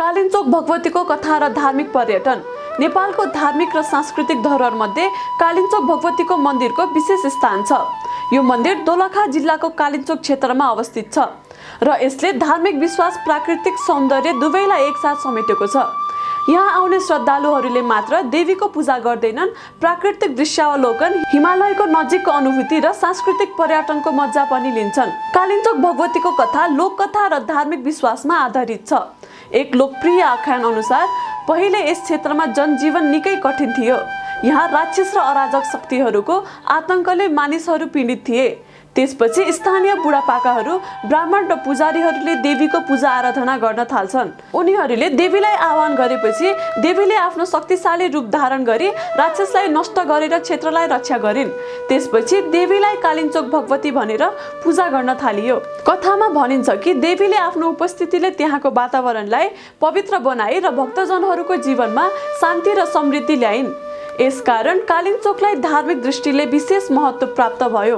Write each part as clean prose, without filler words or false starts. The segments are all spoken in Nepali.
कालिन्चोक भगवतीको कथा र धार्मिक पर्यटन। नेपालको धार्मिक र सांस्कृतिक धरोहर मध्ये कालिन्चोक भगवतीको मन्दिरको विशेष स्थान छ। यो मन्दिर दोलखा जिल्लाको कालिन्चोक क्षेत्रमा अवस्थित छ र यसले धार्मिक विश्वास, प्राकृतिक सौन्दर्य दुवैलाई एकसाथ समेटेको छ। यहाँ आउने श्रद्धालुहरूले मात्र देवीको पूजा गर्दैनन्, प्राकृतिक दृश्यावलोकन, हिमालयको नजिकको अनुभूति र सांस्कृतिक पर्यटनको मजा पनि लिन्छन्। कालिन्चोक भगवतीको कथा लोककथा र धार्मिक विश्वासमा आधारित छ। एक लोकप्रिय आख्यान अनुसार पहिले यस क्षेत्रमा जनजीवन निकै कठिन थियो। यहाँ राक्षस र अराजक शक्तिहरूको आतंकले मानिसहरू पीडित थिए। त्यसपछि स्थानीय बुढापाकाहरू, ब्राह्मण र पुजारीहरूले देवीको पूजा आराधना गर्न थाल्छन्। उनीहरूले देवीलाई आह्वान गरेपछि देवीले आफ्नो शक्तिशाली रूप धारण गरी राक्षसलाई नष्ट गरेर क्षेत्रलाई रक्षा गरिन्। त्यसपछि देवीलाई कालिन्चोक भगवती भनेर पूजा गर्न थालियो। कथामा भनिन्छ कि देवीले आफ्नो उपस्थितिले त्यहाँको वातावरणलाई पवित्र बनाए र भक्तजनहरूको जीवनमा शान्ति र समृद्धि ल्याइन्। यसकारण कालिन्चोकलाई धार्मिक दृष्टिले विशेष महत्त्व प्राप्त भयो।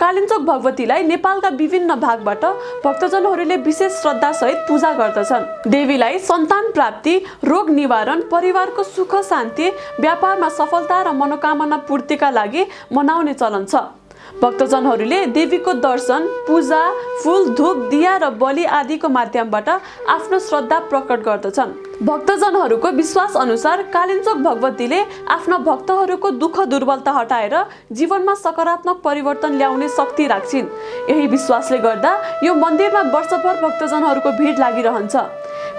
कालिन्चोक भगवतीलाई नेपालका विभिन्न भागबाट भक्तजनहरूले विशेष श्रद्धासहित पूजा गर्दछन्। देवीलाई सन्तान प्राप्ति, रोग निवारण, परिवारको सुख शान्ति, व्यापारमा सफलता र मनोकामना पूर्तिका लागि मनाउने चलन छ। भक्तजनहरूले देवीको दर्शन, पूजा, फूल, धूप, दिया र बलि आदिको माध्यमबाट आफ्नो श्रद्धा प्रकट गर्दछन्। भक्तजनहरूको विश्वास अनुसार कालिन्चोक भगवतीले आफ्ना भक्तहरूको दुःख दुर्बलता हटाएर जीवनमा सकारात्मक परिवर्तन ल्याउने शक्ति राख्छिन्। यही विश्वासले गर्दा यो मन्दिरमा वर्षभर भक्तजनहरूको भिड लागिरहन्छ।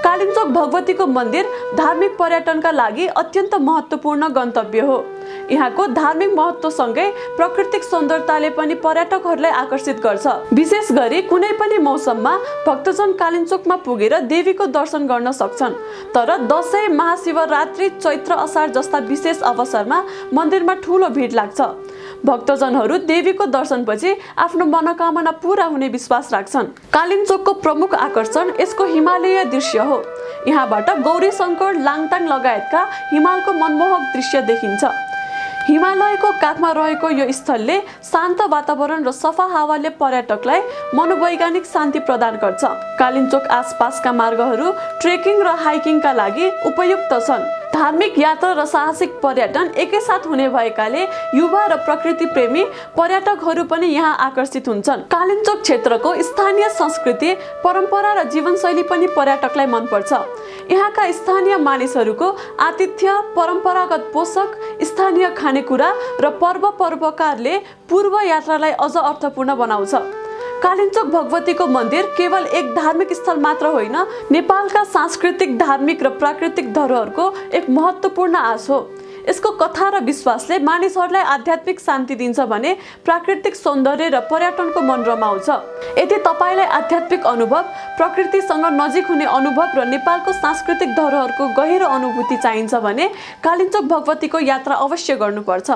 कालिन्चोक भगवतीको मन्दिर धार्मिक पर्यटनका लागि अत्यन्त महत्त्वपूर्ण गन्तव्य हो। यहाँको धार्मिक महत्त्वसँगै प्राकृतिक सौन्दर्यताले पनि पर्यटकहरूलाई आकर्षित गर्छ। विशेष गरी कुनै पनि मौसममा भक्तजन कालिन्चोकमा पुगेर देवीको दर्शन गर्न सक्छन्। तर दशैं, महाशिवरात्रि, चैत्र, असार जस्ता विशेष अवसरमा मन्दिरमा ठूलो भिड लाग्छ। भक्तजनहरू देवीको दर्शनपछि आफ्नो मनोकामना पूरा हुने विश्वास राख्छन्। कालिन्चोकको प्रमुख आकर्षण यसको हिमालय दृश्य हो। यहाँबाट गौरीशङ्कर, लाङटाङ लगायतका हिमालको मनमोहक दृश्य देखिन्छ। हिमालयको काखमा रहेको यो स्थलले शान्त वातावरण र सफा हावाले पर्यटकलाई मनोवैज्ञानिक शान्ति प्रदान गर्छ। कालिन्चोक आसपासका मार्गहरू ट्रेकिङ र हाइकिङका लागि उपयुक्त छन्। धार्मिक यात्रा र साहसिक पर्यटन एकैसाथ हुने भएकाले युवा र प्रकृति प्रेमी पर्यटकहरू पनि यहाँ आकर्षित हुन्छन्। कालिन्चोक क्षेत्रको स्थानीय संस्कृति, परम्परा र जीवनशैली पनि पर्यटकलाई मनपर्छ। यहाँका स्थानीय मानिसहरूको आतिथ्य, परम्परागत पोषक, स्थानीय खानेकुरा र पर्वकारले पूर्व यात्रालाई अझ अर्थपूर्ण बनाउँछ। कालिन्चोक भगवतीको मन्दिर केवल एक धार्मिक स्थल मात्र होइन, नेपालका सांस्कृतिक, धार्मिक र प्राकृतिक धरोहरको एक महत्त्वपूर्ण आश हो। यसको कथा र विश्वासले मानिसहरूलाई आध्यात्मिक शान्ति दिन्छ भने प्राकृतिक सौन्दर्य र पर्यटनको मन रमाउँछ। यदि तपाईलाई आध्यात्मिक अनुभव, प्रकृतिसँग नजिक हुने अनुभव र नेपालको सांस्कृतिक धरोहरको गहिरो अनुभूति चाहिन्छ भने कालिन्चोक भगवतीको यात्रा अवश्य गर्नुपर्छ।